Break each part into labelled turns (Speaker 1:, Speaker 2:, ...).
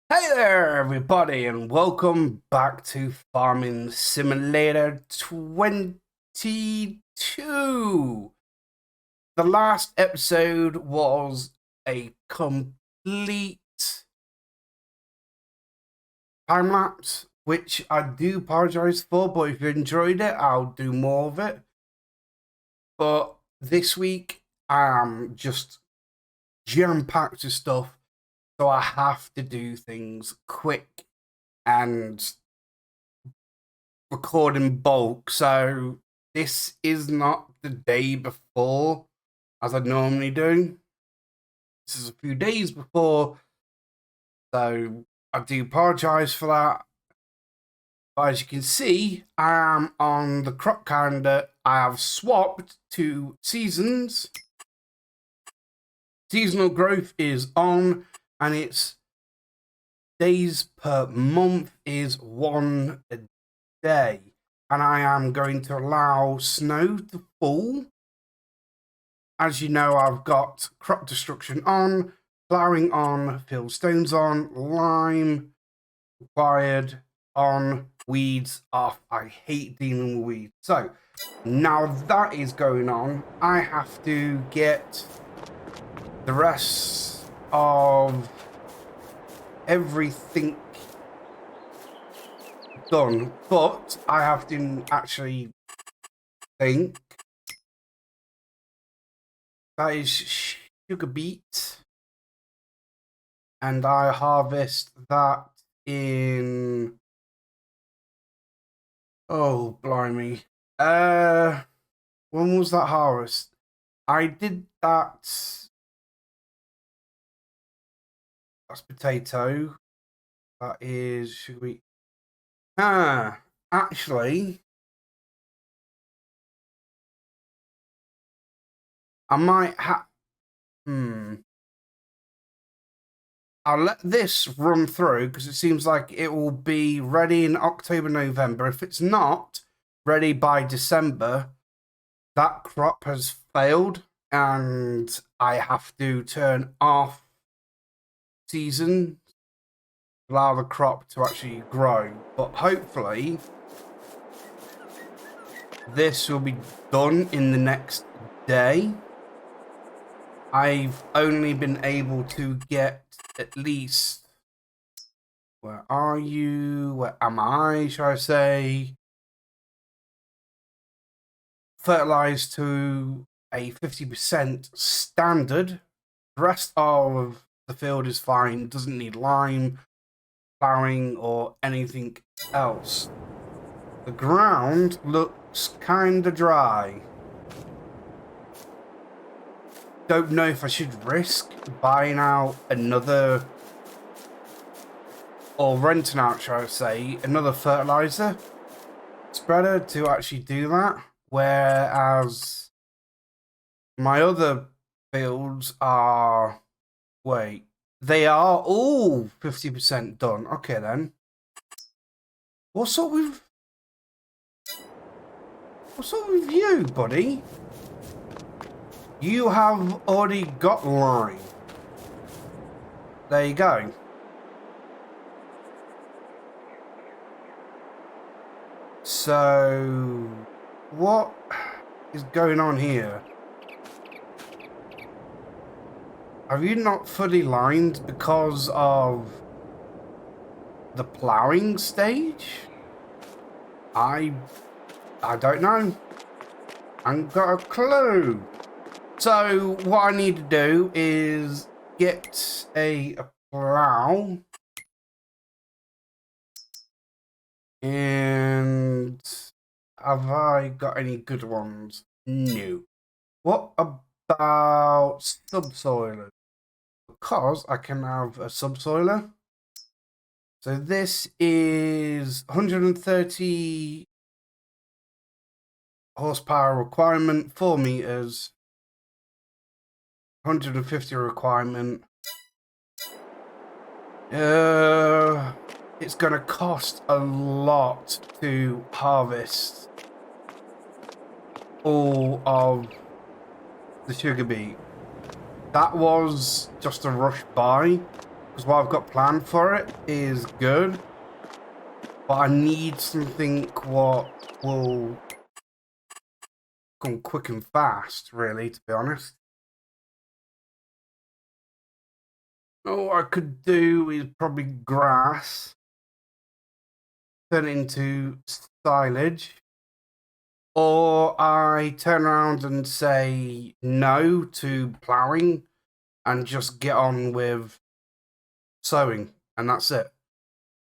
Speaker 1: Hey there, everybody, and welcome back to Farming Simulator 22. The last episode was a complete time lapse, which I do apologize for, but if you enjoyed it, I'll do more of it. But this week, I'm just jam-packed with stuff, so I have to do things quick and record in bulk. So this is not the day before as I normally do. This is a few days before. So I do apologize for that. But as you can see, I am on the crop calendar. I have swapped to seasons. Seasonal growth is on, and it's days per month is 1 a day. And I am going to allow snow to fall. As you know, I've got crop destruction on, ploughing on, field stones on, lime required on, weeds off. I hate dealing with weeds. So now that is going on, I have to get the rest of everything done, but I have to actually think. That is sugar beet, and I harvest that in, oh blimey, when was that harvest? I did that. That's potato. That is sugar beet. Actually, I might have. I'll let this run through because it seems like it will be ready in October, November. If it's not ready by December, that crop has failed and I have to turn off season, allow the crop to actually grow. But hopefully, this will be done in the next day. I've only been able to get at least, where are you? Where am I, shall I say? Fertilized to a 50% standard. The rest of the field is fine, doesn't need lime, plowing, or anything else. The ground looks kinda dry. Don't know if I should risk buying out another, or renting out, shall I say, another fertilizer spreader to actually do that. Whereas my other fields are, wait, they are all 50% done. Okay then. What's up with you, buddy? You have already got lime. There you go. So, what is going on here? Have you not fully lined because of the ploughing stage? I don't know. I ain't got a clue. So what I need to do is get a plough. And have I got any good ones? No. What about subsoilers? Because I can have a subsoiler. So this is 130 horsepower requirement, 4 meters, 150 requirement. It's gonna cost a lot to harvest all of the sugar beet. That was just a rush buy. because what I've got planned for it is good. But I need something what will come quick and fast, really, to be honest. All I could do is probably grass, turn it into silage, or I turn around and say no to ploughing and just get on with sowing, and that's it.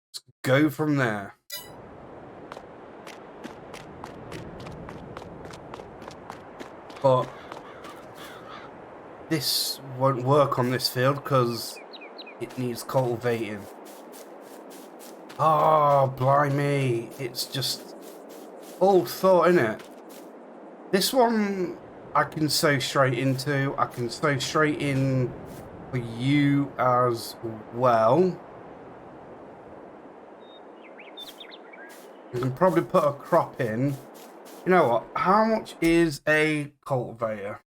Speaker 1: Let's go from there. But this won't work on this field because it needs cultivating. Oh, blimey. It's just all thought, innit? This one I can sow straight into. I can sow straight in for you as well. You can probably put a crop in. You know what? How much is a cultivator?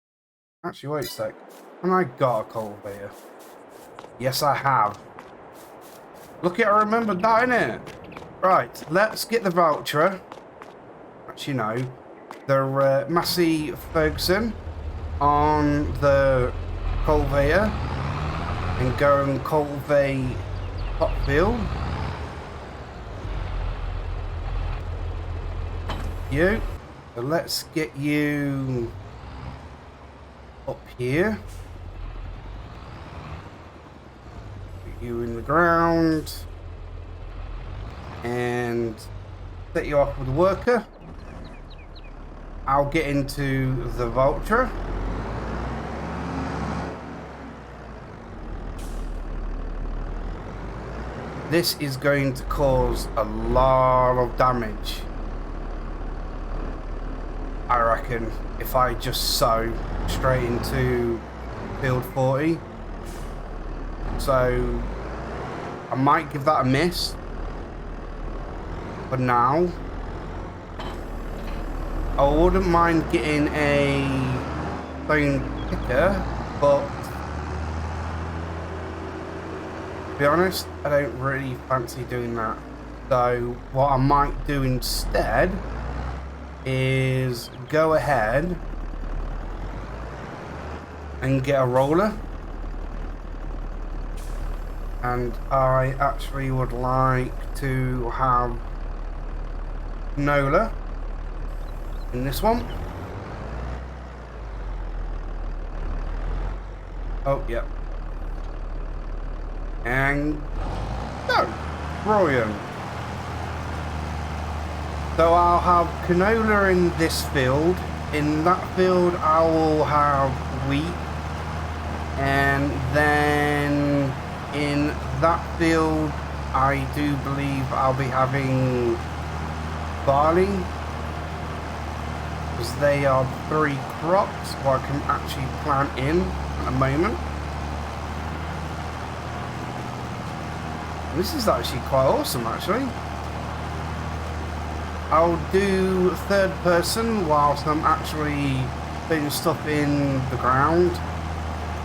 Speaker 1: Actually, wait a sec. And I got a cultivator. Yes, I have. Look at, I remembered that, innit? Right, let's get the voucher. Actually, no. The Massey Ferguson on the cultivator and go and cultivate Hotfield. You. So let's get you up here. Put you in the ground and set you off with a worker. I'll get into the vulture. This is going to cause a lot of damage, I reckon, if I just sow straight into field 40. So I might give that a miss for now. I wouldn't mind getting a stone picker, but to be honest, I don't really fancy doing that. So what I might do instead is go ahead and get a roller. And I actually would like to have canola in this one. Oh, yeah. And no, brilliant. So I'll have canola in this field. In that field I will have wheat. And then in that field I do believe I'll be having barley, because they are 3 crops where I can actually plant in at the moment. This is actually quite awesome, actually. I'll do third person whilst I'm actually putting stuff in the ground.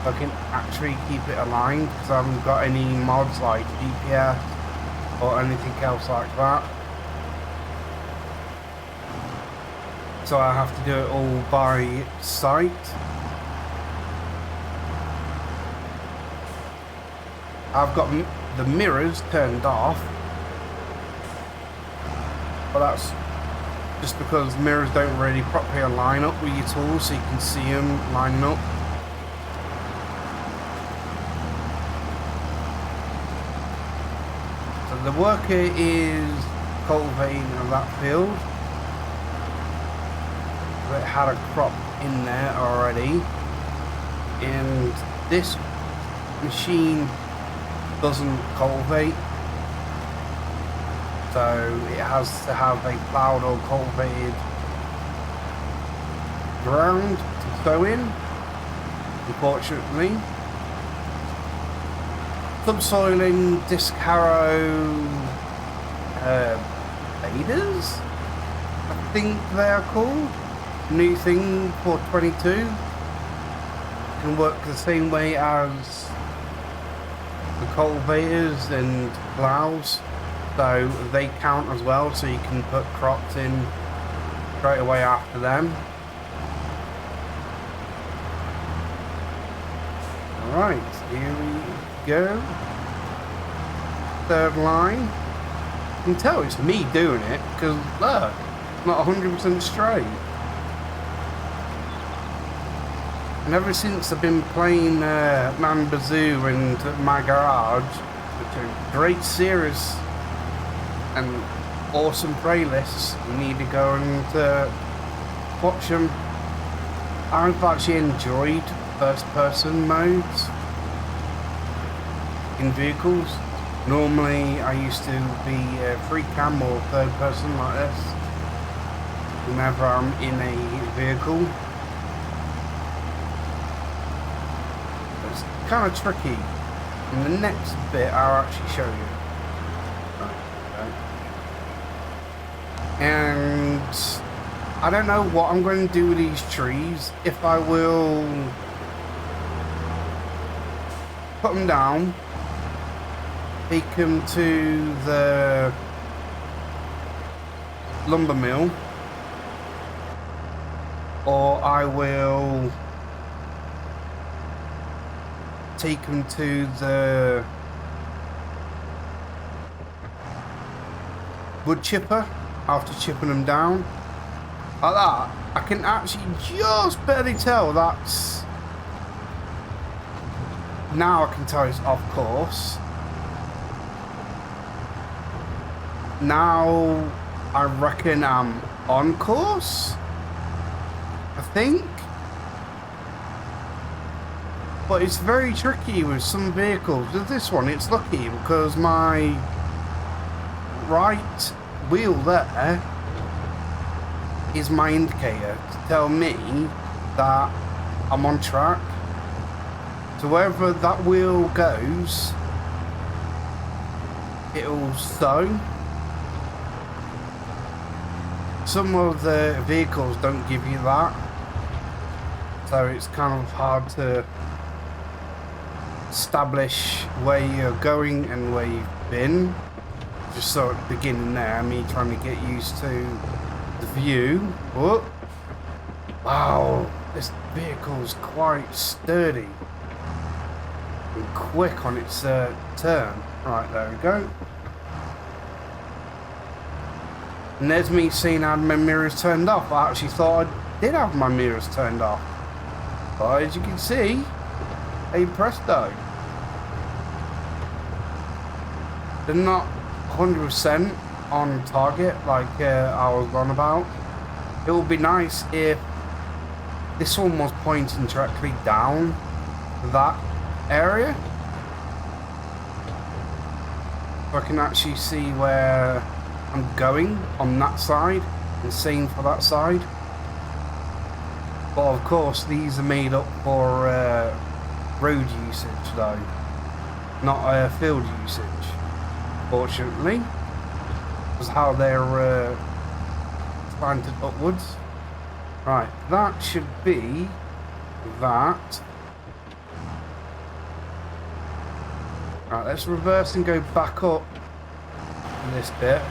Speaker 1: I can actually keep it aligned because I haven't got any mods like DPS or anything else like that. So I have to do it all by sight. I've got the mirrors turned off, but that's just because mirrors don't really properly line up with your tools, so you can see them lining up. So the worker is cultivating that field. It had a crop in there already, and this machine doesn't cultivate, so it has to have a ploughed or cultivated ground to sow in, unfortunately. Subsoiling, disc harrow, faders, I think they are called. New thing for 22. Can work the same way as the cultivators and plows, so they count as well, so you can put crops in straight away after them. Alright, here we go. Third line. You can tell it's me doing it because look, it's not 100% straight. And ever since I've been playing Mon Bazou and my garage, which are great series and awesome playlists, you need to go and watch them. I've actually enjoyed first-person modes in vehicles. Normally, I used to be free cam or third-person like this whenever I'm in a vehicle. It's kind of tricky. In the next bit, I'll actually show you. Right. And I don't know what I'm going to do with these trees. If I will put them down, take them to the lumber mill, or I will take them to the wood chipper after chipping them down. Like that, I can actually just barely tell that's... Now I can tell it's off course. Now I reckon I'm on course, I think. But it's very tricky with some vehicles. With this one, it's lucky because my right wheel there is my indicator to tell me that I'm on track. So wherever that wheel goes, it'll stow. Some of the vehicles don't give you that, so it's kind of hard to establish where you're going and where you've been. Just so at the beginning there, me trying to get used to the view. Whoop. Wow, this vehicle's quite sturdy and quick on its turn. Right, there we go. And there's me seeing I had my mirrors turned off. I actually thought I did have my mirrors turned off, but as you can see, hey presto, they're not 100% on target like I was on about. It would be nice if this one was pointing directly down that area, so I can actually see where I'm going on that side and same for that side. But of course these are made up for road usage though, not field usage, fortunately, because how they're slanted upwards. Right, that should be that. Right, let's reverse and go back up in this bit.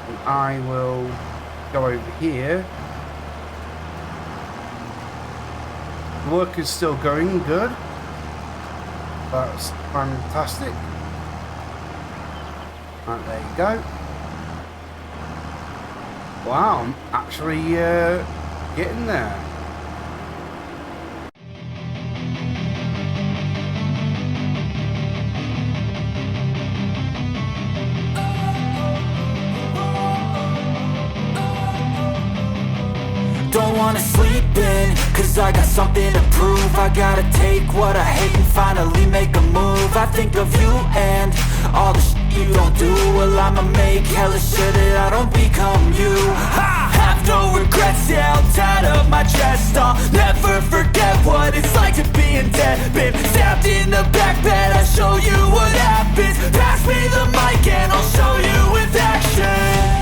Speaker 1: And I will go over here. The work is still going good. That's fantastic. Right, there you go. Wow, I'm actually getting there.
Speaker 2: Don't wanna sleep in, cause I got something to prove. I gotta take what I hate and finally make a move. I think of you and all the shit you don't do. Well, I'ma make hella sure that I don't become you. I have no regrets, yeah, I'll tie up my chest. I'll never forget what it's like to be in debt. Been stabbed in the back bed, I'll show you what happens. Pass me the mic and I'll show you with action.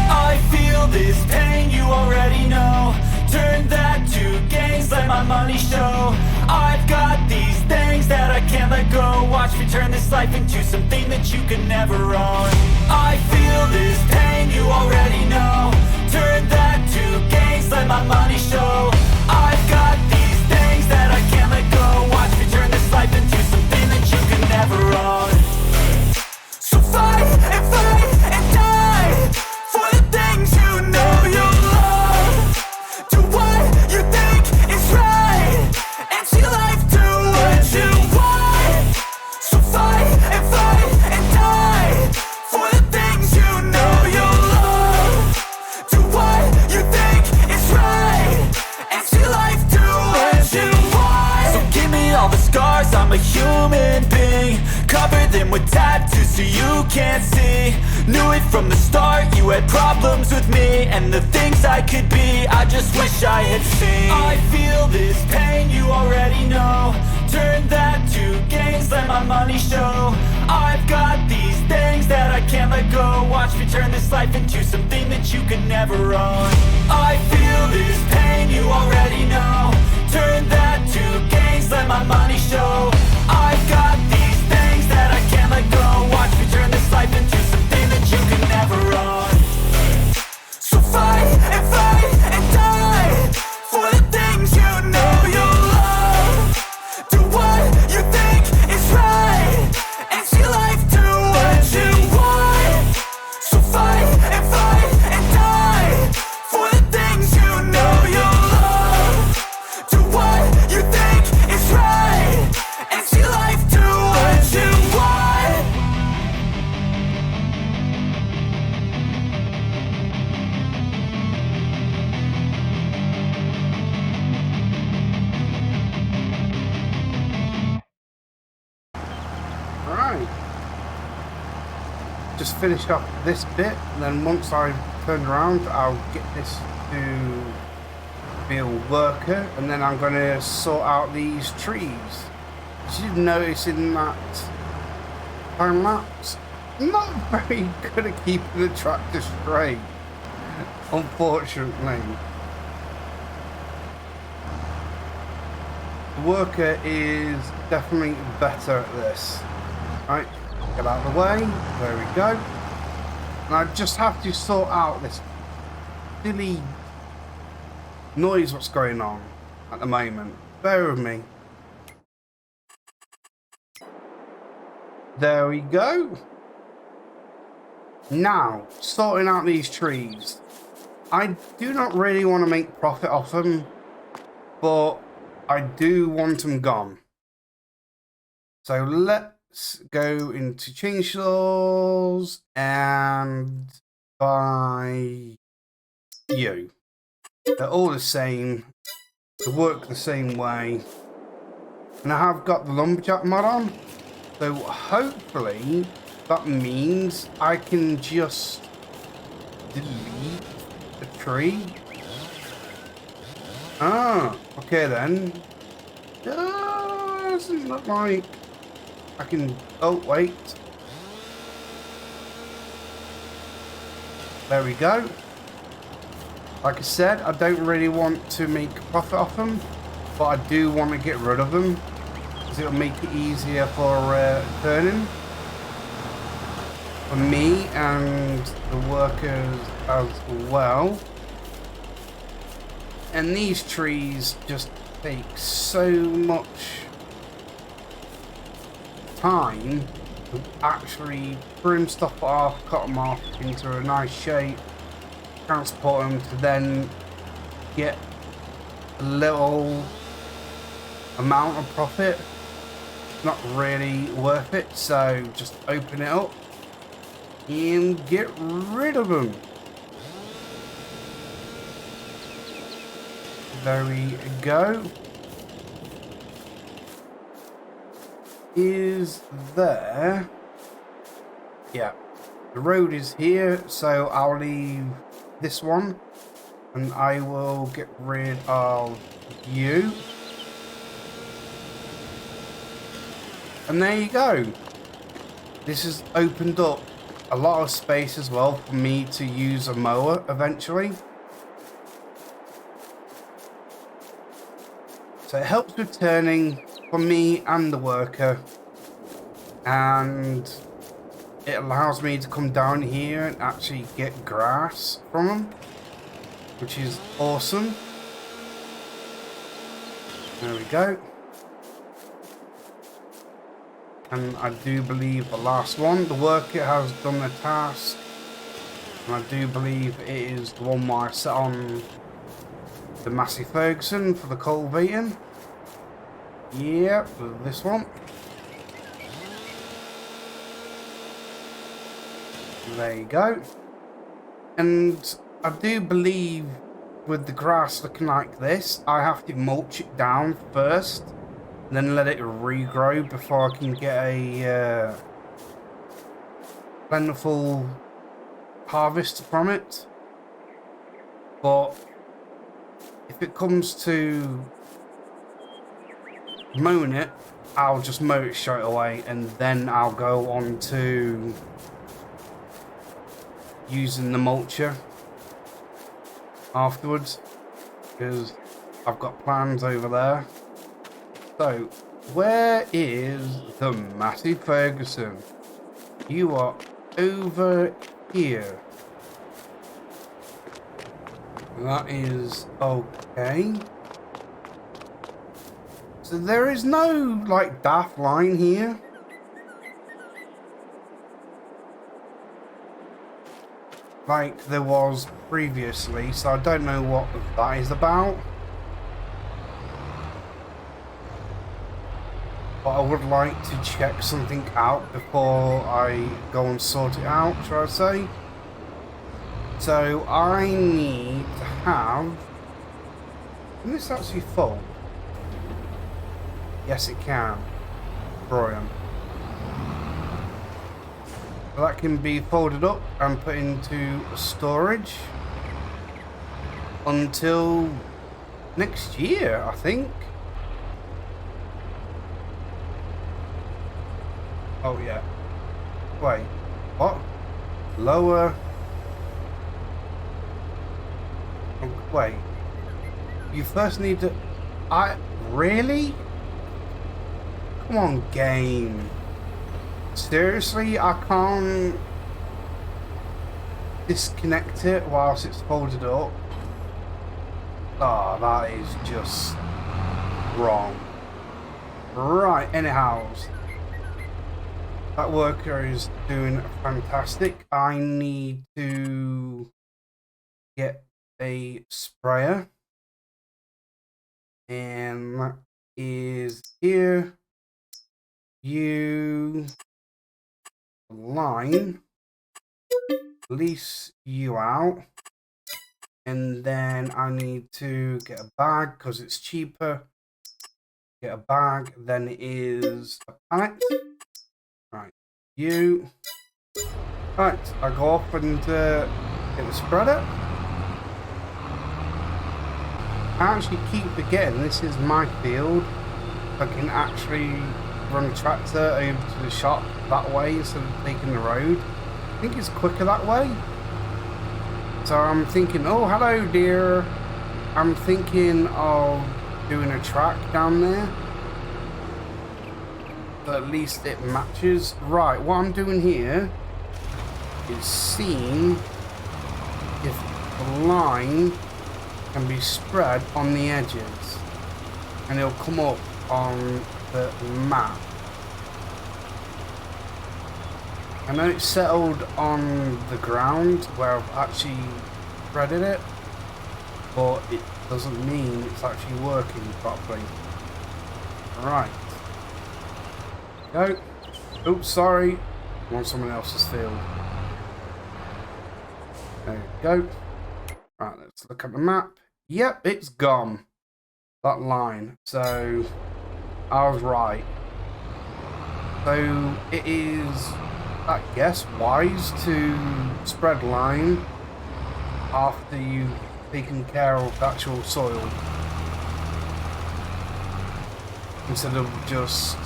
Speaker 2: I feel this pain, you already know. Turn that to gains, let my money show. I've got these things that I can't let go. Watch me turn this life into something that you can never own. I feel this pain, you already know. Turn that to gains, let my money show. I've got these things that I can't let go. Watch me turn this life into something that you can never own. So fight and die for the things you know you love. Do what you think is right and see life do what you want. So fight and die for the things you know you love. Do what you think is right and see life do what you want. So give me all the scars, I'm a human being. Cover them with tattoos so you can't see. Knew it from the start, you had problems with me and the things I could be, I just wish I had seen. I feel this pain, you already know. Turn that to gains, let my money show. I've got these things that I can't let go. Watch me turn this life into something that you can never own. I feel this pain, you already know. Turn that to gains, let my money show. I've got these things that I can't let go. Watch me turn this life into something that you can never own. So fight and die for the things you know you love. Do what you think is right and see life do what you want. So fight and die for the things you know you love. Do what you think is right and see life do what you want.
Speaker 1: Alright. Just finish up this bit, and then once I've turned around, I'll get this to be a worker, and then I'm going to sort out these trees. You should notice in that time lapse, I'm not very good at keeping the tractor straight, unfortunately. The worker is definitely better at this. Right, get out of the way, there we go. And I just have to sort out this silly noise what's going on at the moment. Bear with me. There we go. Now, sorting out these trees. I do not really want to make profit off them, but I do want them gone. So let's go into chainsaws and buy you. They're all the same. They work the same way. And I have got the Lumberjack mod on. So hopefully that means I can just delete the tree. Ah, okay then. Doesn't look like I can. Oh, wait. There we go. Like I said, I don't really want to make a profit off them, but I do want to get rid of them because it'll make it easier for turning for me and the workers as well. And these trees just take so much time to actually trim stuff off, cut them off into a nice shape, transport them to then get a little amount of profit. Not really worth it, so just open it up and get rid of them. There we go. Is there? Yeah, the road is here, so I'll leave this one and I will get rid of you. And there you go. This has opened up a lot of space as well for me to use a mower eventually. So it helps with turning for me and the worker, and it allows me to come down here and actually get grass from them, which is awesome. There we go. And I do believe the last one, the worker has done the task. And I do believe it is the one where I set on the Massey Ferguson for the cultivating. Yep, this one. There you go. And I do believe with the grass looking like this, I have to mulch it down first, and then let it regrow before I can get a plentiful harvest from it. But if it comes to mowing it, I'll just mow it straight away, and then I'll go on to using the mulcher afterwards, because I've got plans over there. So, where is the Massey Ferguson? You are over here. That is okay. So there is no, like, daft line here. Like there was previously, so I don't know what that is about. But I would like to check something out before I go and sort it out, shall I say. So I need to have... Can this actually fold? Yes, it can. Brilliant. So that can be folded up and put into storage until next year, I think. Oh yeah. Wait, what? Lower. Oh, wait. You first need to... Really? Come on, game. Seriously, I can't disconnect it whilst it's folded up. Oh, that is just wrong. Right, anyhow. That worker is doing fantastic. I need to get a sprayer. And that is here. You line, lease you out, and then I need to get a bag because it's cheaper. Get a bag, then it is a pallet. Right, you. Right, I go off and get the spreader. I actually keep forgetting this is my field. I can actually run a tractor over to the shop that way instead of taking the road. I think it's quicker that way. So I'm thinking, oh hello dear. I'm thinking of doing a track down there. But at least it matches. Right, what I'm doing here is seeing if the line can be spread on the edges. And it'll come up on the map. I know it's settled on the ground where I've actually threaded it, but it doesn't mean it's actually working properly. Right. Go. Oops, sorry. I'm on someone else's field. There you go. Right, let's look at the map. Yep, it's gone. That line. So I was right. So it is, I guess, wise to spread line after you've taken care of the actual soil, instead of just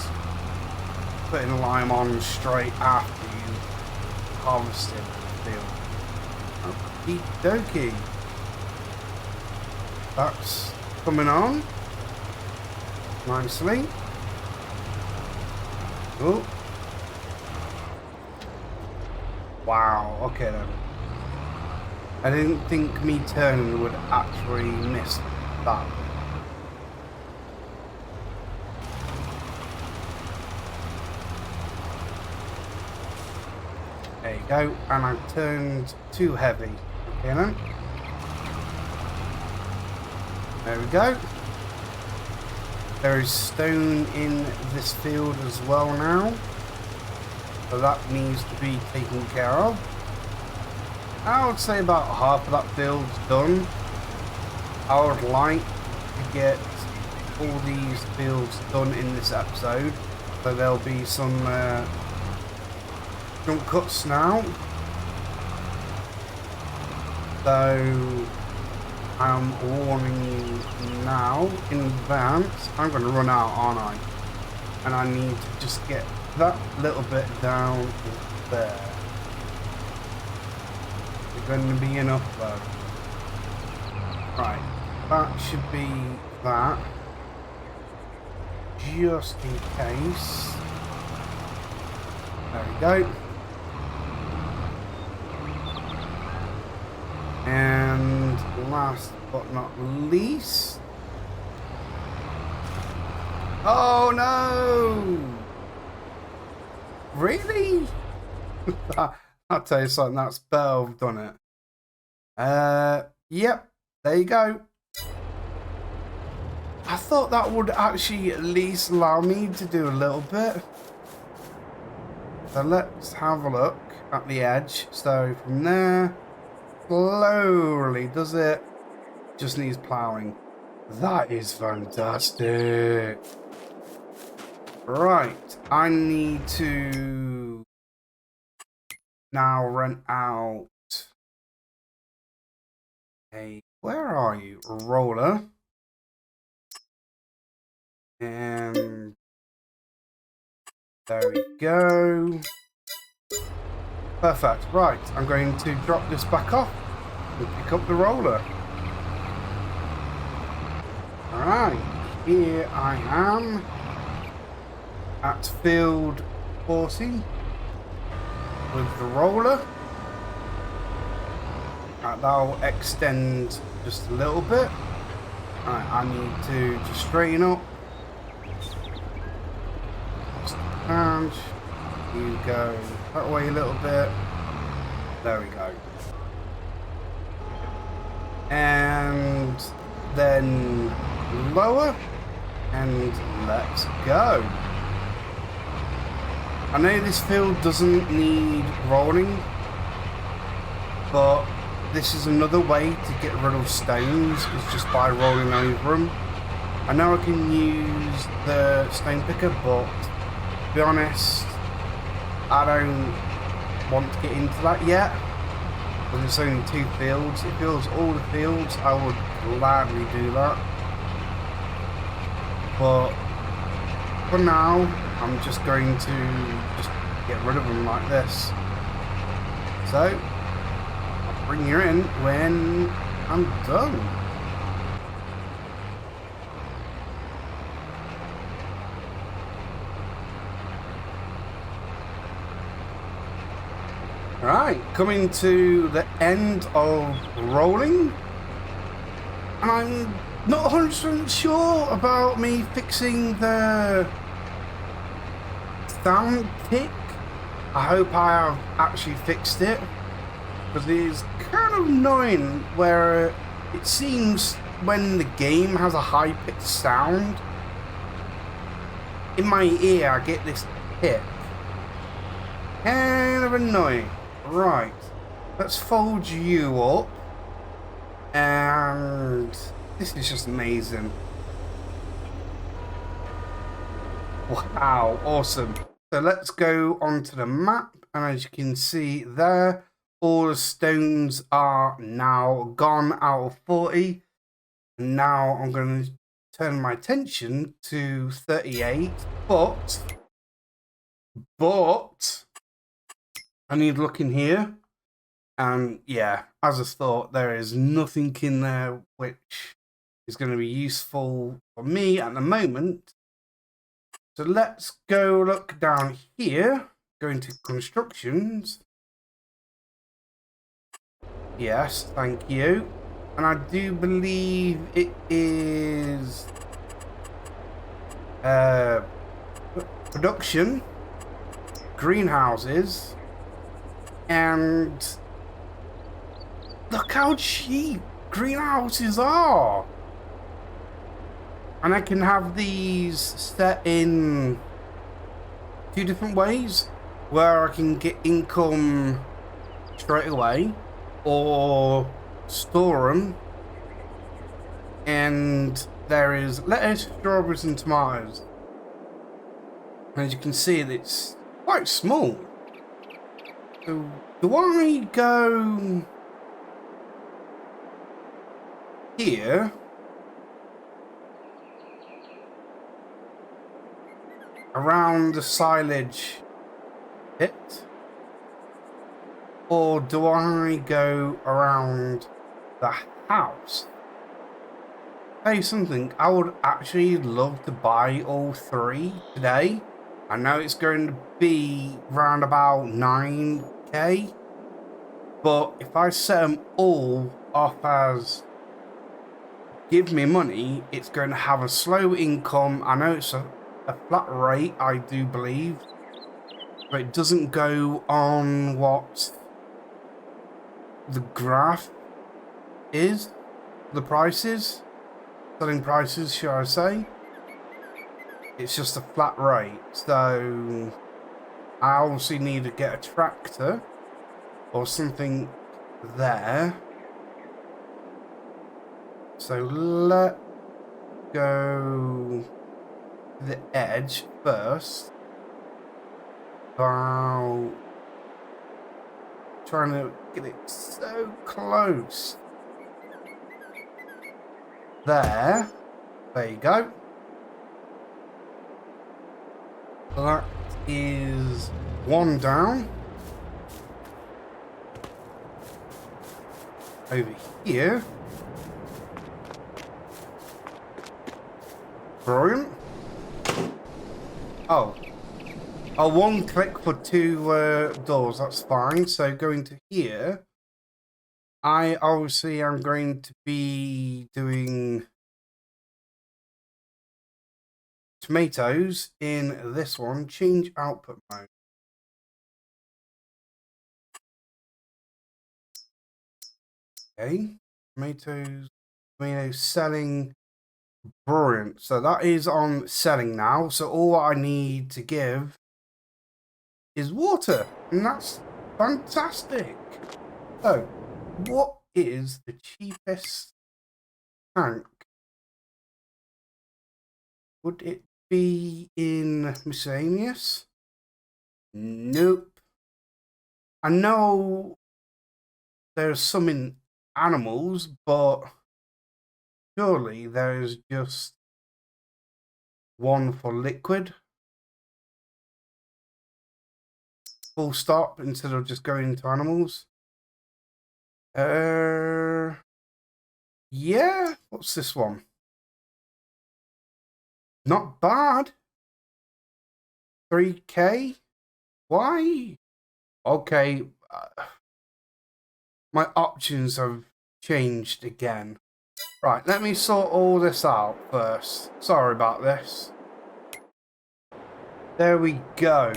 Speaker 1: putting a lime on straight after you harvested the field. Okie dokie. That's coming on. nicely. Oh. Wow, okay then. I didn't think me turning would actually miss that. There you go, and I turned too heavy. Okay then. There we go. There is stone in this field as well now. So that needs to be taken care of. I would say about half of that field's done. I would like to get all these fields done in this episode. So there'll be some jump cuts now. So I'm warning you now in advance. I'm going to run out, aren't I? And I need to just get that little bit down there. It's going to be enough though. Right, that should be that. Just in case. There we go. And last but not least. Oh no! Really? I'll tell you something, that's better I've done it. Yep, there you go. I thought that would actually at least allow me to do a little bit. So let's have a look at the edge. So from there, slowly does it. Just needs ploughing. That is fantastic. Right, I need to now rent out a, where are you? A roller. And there we go. Perfect. Right, I'm going to drop this back off and pick up the roller. Alright, here I am at field 40 with the roller. Right, that'll extend just a little bit. Right, I need to just straighten up. And you go that way a little bit. There we go. And then lower and let's go. I know this field doesn't need rolling, but this is another way to get rid of stones, is just by rolling over them. I know I can use the stone picker, but to be honest, I don't want to get into that yet, because it's only 2 fields. If it was all the fields, I would gladly do that. But for now, I'm just going to just get rid of them like this. So I'll bring you in when I'm done. Right, coming to the end of rolling, and I'm not 100% sure about me fixing the sound tick. I hope I have actually fixed it, because it is kind of annoying where it seems when the game has a high-pitched sound, in my ear I get this tick. Kind of annoying. Right, let's fold you up, and this is just amazing. Wow, awesome. So let's go onto the map, and as you can see there, all the stones are now gone out of 40. And now I'm going to turn my attention to 38, but I need to look in here, and yeah, as I thought, there is nothing in there which is going to be useful for me at the moment So let's go look down here. Go into constructions. Yes, thank you. And I do believe it is production, greenhouses, and look how cheap greenhouses are. And I can have these set in 2 different ways, where I can get income straight away or store them. And there is lettuce, strawberries and tomatoes. And as you can see, it's quite small. So do I go here? Around the silage pit? Or do I go around the house? Tell you something, I would actually love to buy all 3 today. I know it's going to be around about 9k, but if I set them all off as give me money, it's going to have a slow income. I know it's a flat rate, I do believe, but it doesn't go on what the graph is, the prices, selling prices, should I say. It's just a flat rate, so I obviously need to get a tractor or something there. So let's go to the edge first. Wow. Trying to get it so close. There you go. That is 1 down. Over here. Brilliant. Oh, 1 click for 2 doors, that's fine. So going to here, I obviously am going to be doing tomatoes in this one. Change output mode. Okay, tomatoes selling. Brilliant. So that is on selling now. So all I need to give is water, and that's fantastic. So what is the cheapest tank? Would it be in miscellaneous? Nope. I know there's some in animals, but surely there's just one for liquid. Full stop instead of just going into animals. Yeah, what's this one? Not bad. 3k? Why? Okay. My options have changed again. Right, let me sort all this out first. Sorry about this. There we go.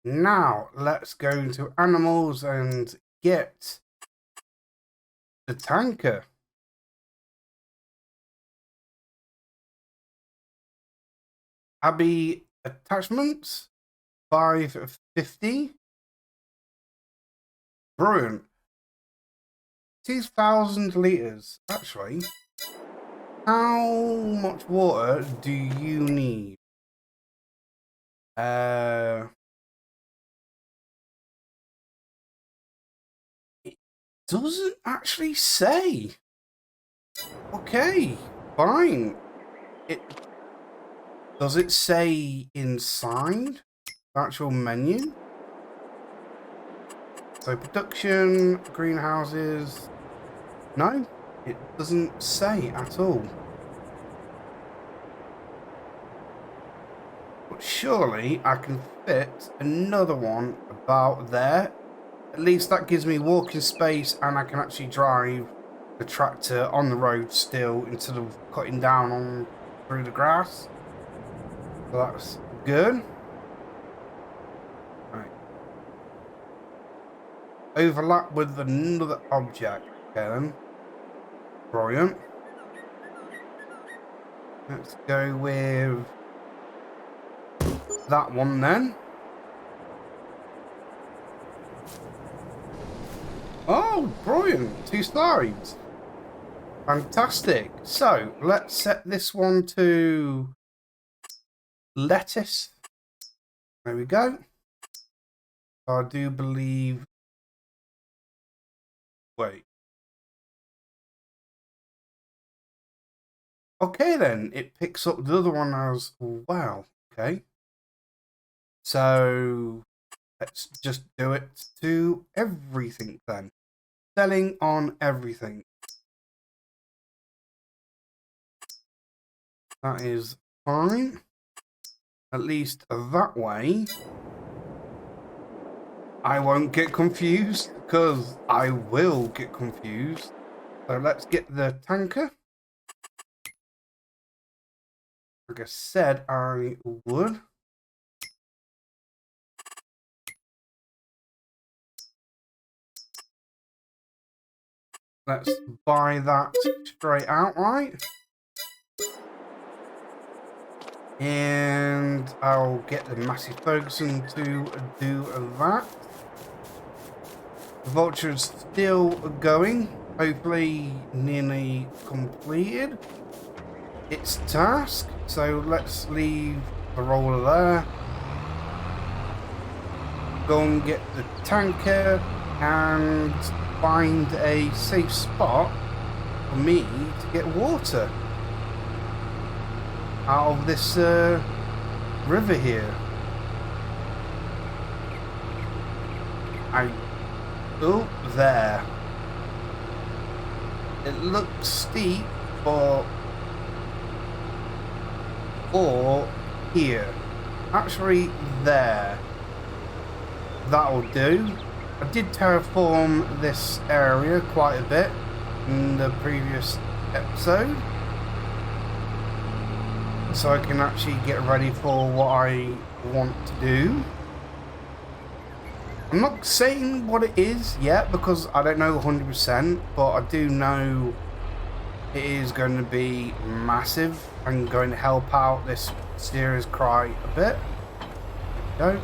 Speaker 1: Now, let's go into animals and get the tanker. Abbey attachments, 550. Brilliant. 2,000 litres. Actually, how much water do you need? It doesn't actually say. Okay, fine. Does it say inside the actual menu? So production, greenhouses. No, it doesn't say at all. But surely I can fit another one about there. At least that gives me walking space and I can actually drive the tractor on the road still instead of cutting down on through the grass. So that's good. Right. Overlap with another object. Okay then. Brilliant. Let's go with that one then. Oh, brilliant. 2 sides. Fantastic. So, let's set this one to lettuce. There we go. I do believe... Wait. Okay then, it picks up the other one as well. Okay. So, let's just do it to everything then. Selling on everything. That is fine. At least that way I won't get confused, because I will get confused. So let's get the tanker. Like I said, I would. Let's buy that straight outright. And I'll get the Massey Ferguson to do that. The Vulture's still going. Hopefully nearly completed its task. So let's leave the roller there. Go and get the tanker and find a safe spot for me to get water out of this river here. Oh, there. It looks steep, but or here. Actually, there. That'll do. I did terraform this area quite a bit in the previous episode, so I can actually get ready for what I want to do. I'm not saying what it is yet because I don't know 100%, but I do know it is going to be massive and going to help out this serious cry a bit. There we go.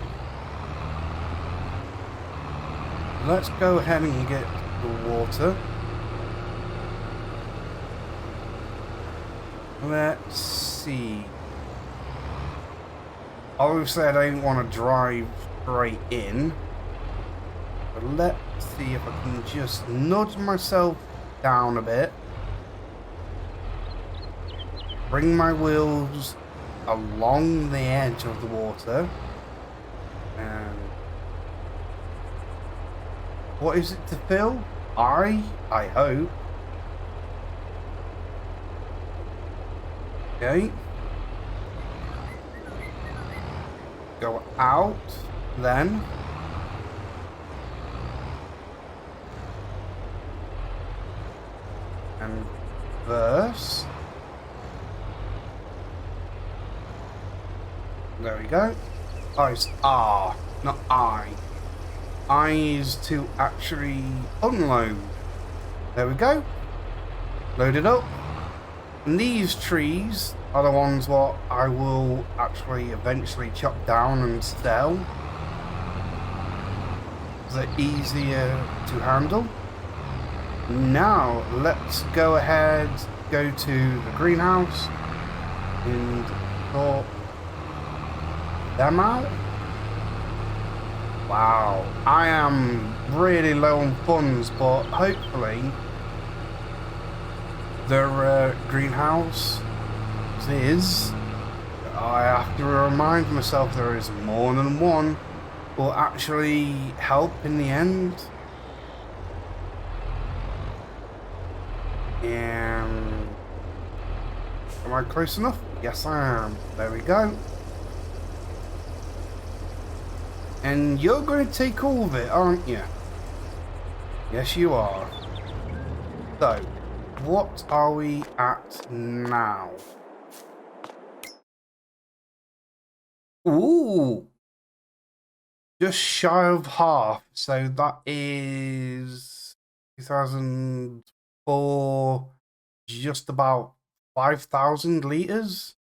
Speaker 1: Let's go ahead and get the water. Let's see. Obviously, I don't want to drive straight in. But let's see if I can just nudge myself down a bit. Bring my wheels along the edge of the water. And what is it to fill? I hope. Okay. Go out then. And verse. There we go. Oh, it's R, not I. I is to actually unload. There we go. Load it up. And these trees are the ones what I will actually eventually chop down and sell. They're easier to handle. Now let's go ahead, go to the greenhouse and sort them out. Wow, I am really low on funds, but hopefully their greenhouse is, I have to remind myself there is more than one, will actually help in the end. And am I close enough? Yes, I am. There we go. And you're going to take all of it, aren't you? Yes, you are. So, what are we at now? Ooh! Just shy of half. So that is 2004, just about 5,000 litres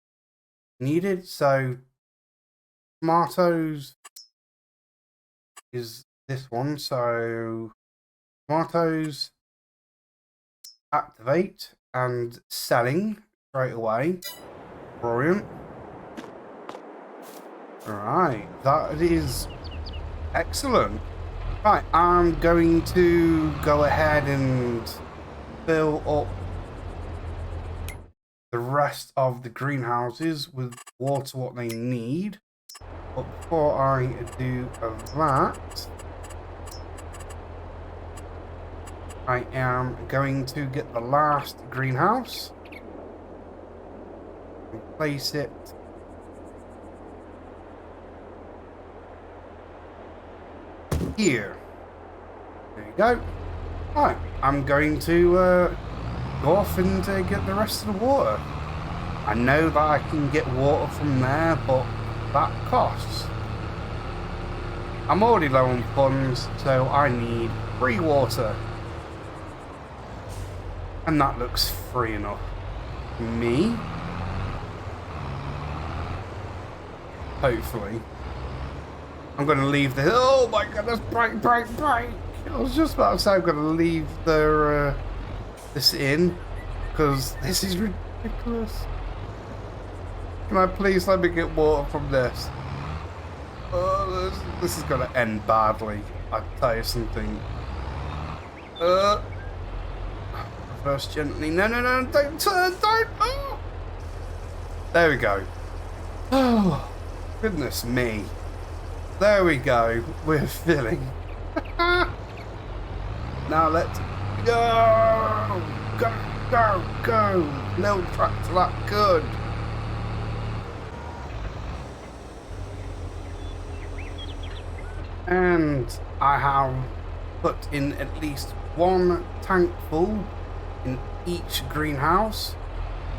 Speaker 1: needed. So, tomatoes is this one. So, tomatoes activate and selling straight away. Brilliant. Alright, that is excellent. Right, I'm going to go ahead and fill up the rest of the greenhouses with water what they need. But before I do that, I am going to get the last greenhouse and place it here. There you go. Right, I'm going to go off and get the rest of the water. I know that I can get water from there, but that costs. I'm already low on funds, so I need free water. And that looks free enough. Me? Hopefully. I'm going to leave the... Oh my goodness, break. I was just about to say I'm going to leave the this in, because this is ridiculous. Can I please let me get water from this? Oh, this is going to end badly. I'll tell you something. First gently. No, don't turn, don't. Oh. There we go. Oh, goodness me. There we go. We're filling. Now let's go. Go. Little tractor that good. And I have put in at least one tank full in each greenhouse.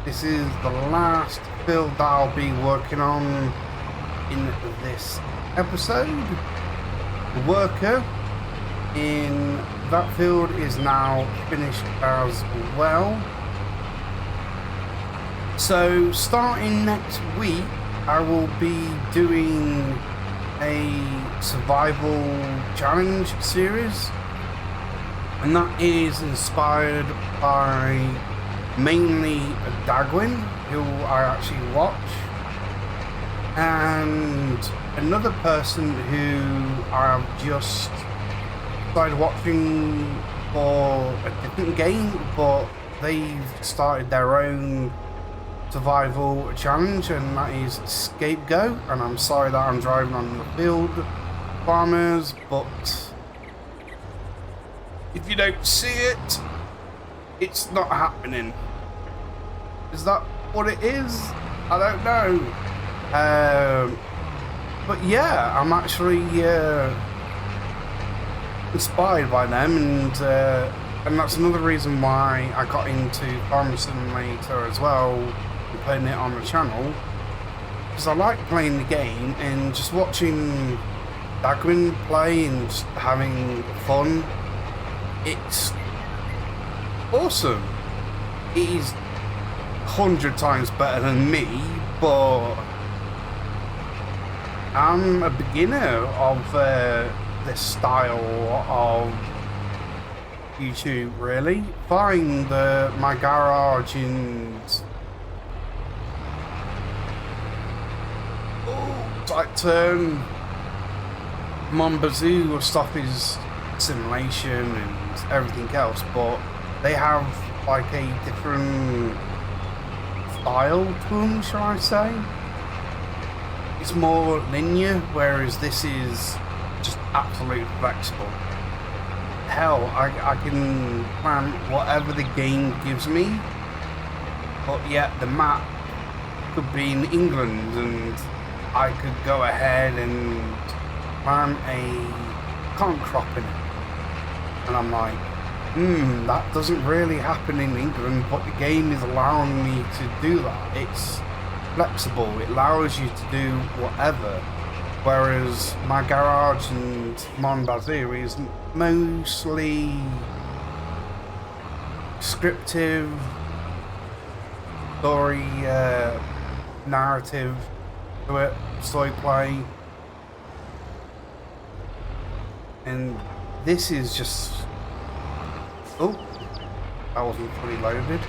Speaker 1: This is the last build that I'll be working on in this episode. The worker in that field is now finished as well. So starting next week I will be doing a survival challenge series, and that is inspired by mainly Dagwin, who I actually watch, and another person who I've just started watching for a different game, but they've started their own survival challenge, and that is Scapegoat. And I'm sorry that I'm driving on the field, farmers, but if you don't see it, it's not happening. Is that what it is? I don't know. But yeah, I'm actually inspired by them, and that's another reason why I got into Farming Simulator as well, and playing it on the channel, because I like playing the game and just watching Dagwin play and just having fun. It's awesome. He's 100 times better than me, but I'm a beginner of this style of YouTube, really. Find my garage and tight turn. Mon Bazou stuff is simulation and everything else, but they have like a different style to them, shall I say. It's more linear, whereas this is just absolutely flexible. Hell, I can plan whatever the game gives me, but yet the map could be in England and I could go ahead and plant a cotton crop in it. And I'm like, that doesn't really happen in England, but the game is allowing me to do that. It's flexible, it allows you to do whatever. Whereas my garage and Mon Bazou is mostly descriptive, story, narrative to it, story play. And this is just... Oh, that wasn't fully loaded.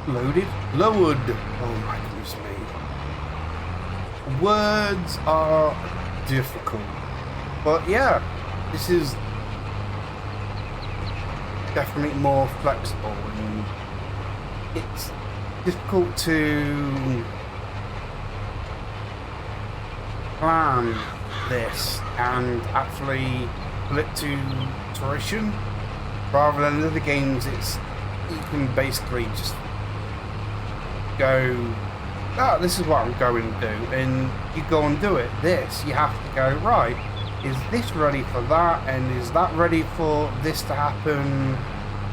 Speaker 1: Lowered. Oh my goodness me. Words are difficult. But yeah, this is definitely more flexible, and it's difficult to plan this and actually put it to fruition. Rather than other games, it's you can basically just go, oh, this is what I'm going to do, and you go and do it. This, you have to go, right, is this ready for that, and is that ready for this to happen?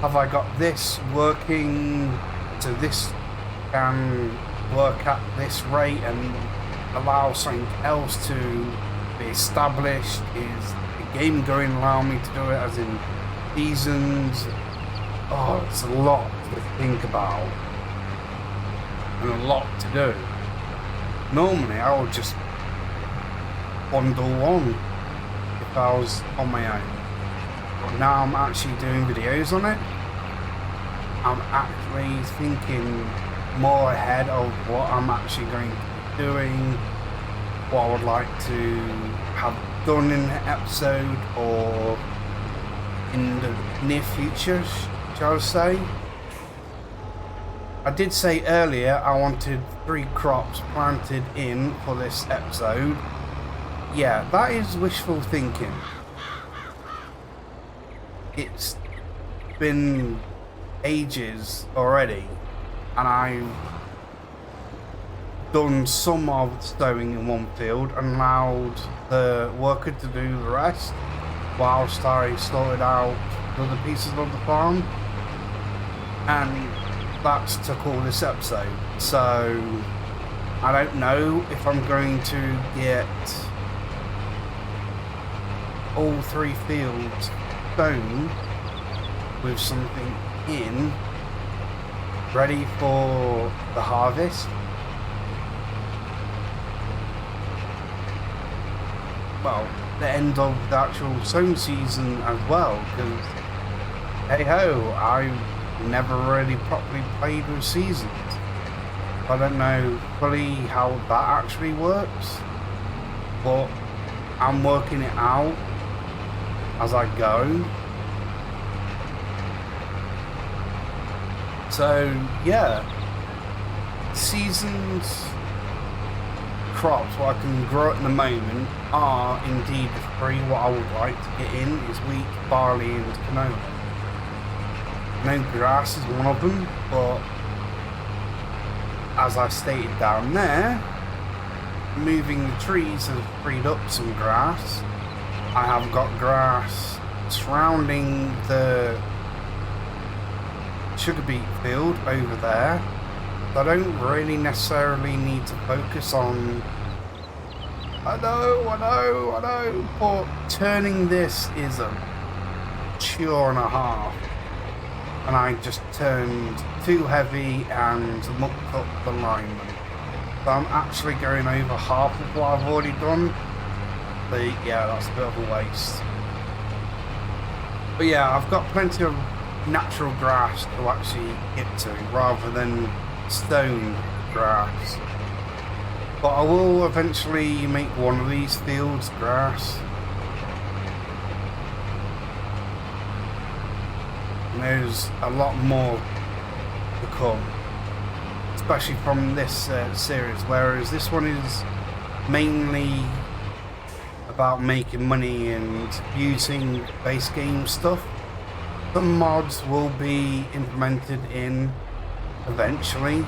Speaker 1: Have I got this working so this can work at this rate and allow something else to be established? Is the game going to allow me to do it, as in seasons? Oh, it's a lot to think about and a lot to do. Normally I would just bundle one if I was on my own, but now I'm actually doing videos on it. I'm actually thinking more ahead of what I'm actually going to be doing, what I would like to have done in the episode or in the near future, shall I say. I did say earlier I wanted 3 crops planted in for this episode. Yeah, that is wishful thinking. It's been ages already, and I've done some of the sowing in one field and allowed the worker to do the rest whilst I sorted out the other pieces of the farm, and that's took all this episode. So I don't know if I'm going to get all 3 fields sown with something in ready for the harvest. Well, the end of the actual sown season as well, because hey ho, I've never really properly played with seasons. I don't know fully how that actually works, but I'm working it out as I go. So yeah, seasons crops what I can grow at the moment are indeed the 3 what I would like to get in is wheat, barley and canola. No grass is one of them, but as I stated down there, moving the trees has freed up some grass. I have got grass surrounding the sugar beet field over there. I don't really necessarily need to focus on, I know, but turning this is a chore and a half. And I just turned too heavy and mucked up the alignment. So I'm actually going over half of what I've already done. But yeah, that's a bit of a waste. But yeah, I've got plenty of natural grass to actually get to rather than stone grass. But I will eventually make one of these fields grass. There's a lot more to come, especially from this series, whereas this one is mainly about making money and using base game stuff. Some mods will be implemented in eventually,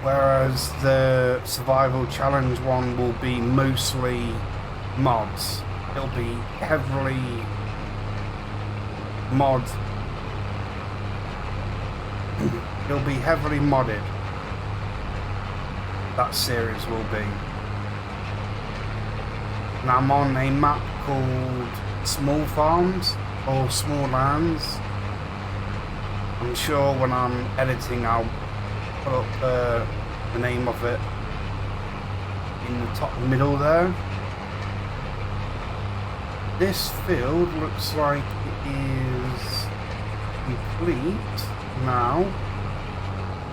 Speaker 1: whereas the survival challenge one will be mostly mods. It'll be heavily it'll be heavily modded. That series will be. And I'm on a map called Small Farms or Small Lands. I'm sure when I'm editing I'll put up the name of it in the top middle there. This field looks like it is complete now.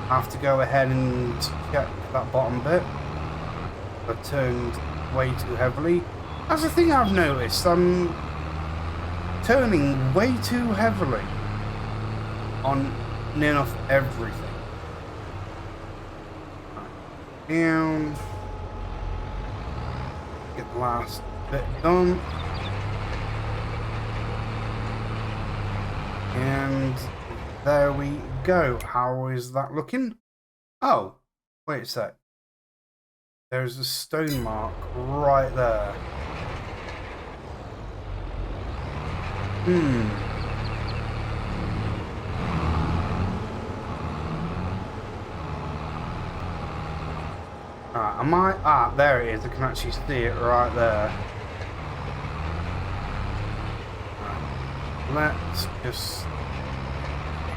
Speaker 1: I have to go ahead and check that bottom bit. I turned way too heavily. That's the thing I've noticed. I'm turning way too heavily on near enough everything. Down. Get the last bit done. And there we go. How is that looking? Oh, wait a sec. There's a stone mark right there. Am I? Ah, there it is. I can actually see it right there. Let's just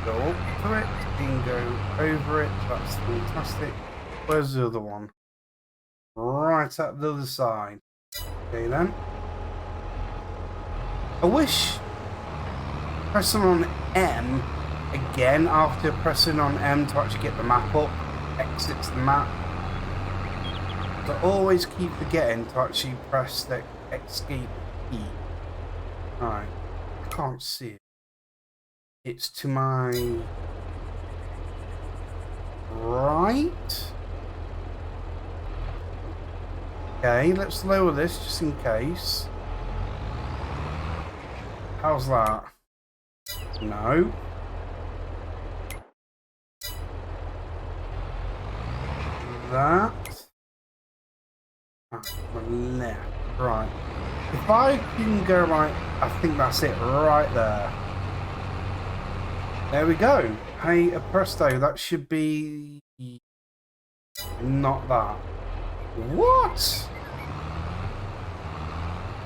Speaker 1: go up to it and go over it. That's fantastic. Where's the other one? Right at the other side. Okay then. I wish pressing on M again after pressing on M to actually get the map up exits the map. I always keep forgetting to actually press the escape key. Alright. Can't see it. It's to my right. Okay, let's lower this just in case. How's that? No. That. Left. Right. If I can go right, I think that's it right there. There we go. Hey, presto, that should be not that. What?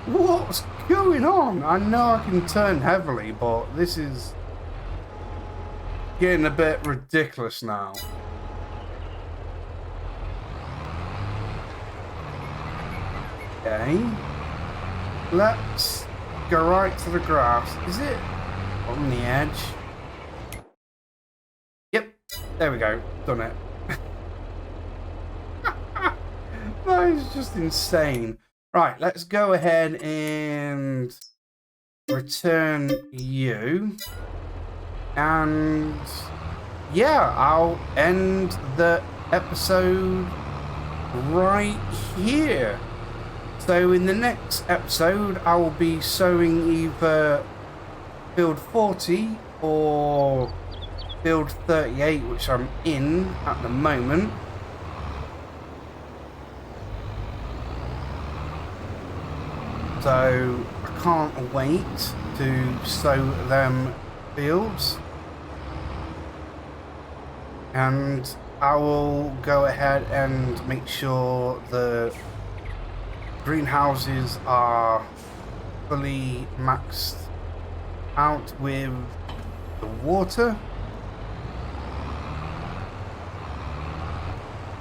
Speaker 1: What's going on? I know I can turn heavily, but this is getting a bit ridiculous now. Okay. Let's go right to the grass. Is it on the edge? Yep. There we go. Done it. That is just insane. Right, let's go ahead and return you. And yeah, I'll end the episode right here. So in the next episode, I will be sowing either field 40 or field 38, which I'm in at the moment. So I can't wait to sow them fields. And I will go ahead and make sure the greenhouses are fully maxed out with the water,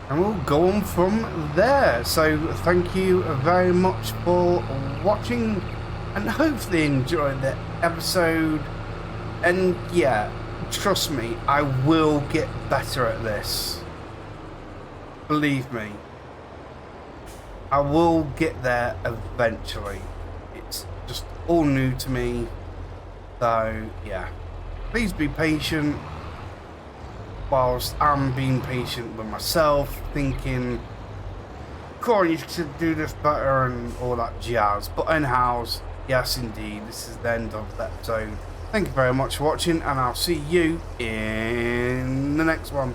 Speaker 1: and we'll go on from there. So thank you very much for watching, and hopefully enjoyed the episode. And yeah, trust me, I will get better at this. Believe me, I will get there eventually. It's just all new to me. So yeah, please be patient whilst I'm being patient with myself, thinking, Corey, you should do this better and all that jazz. But anyhow, yes indeed, this is the end of the episode. Thank you very much for watching, and I'll see you in the next one.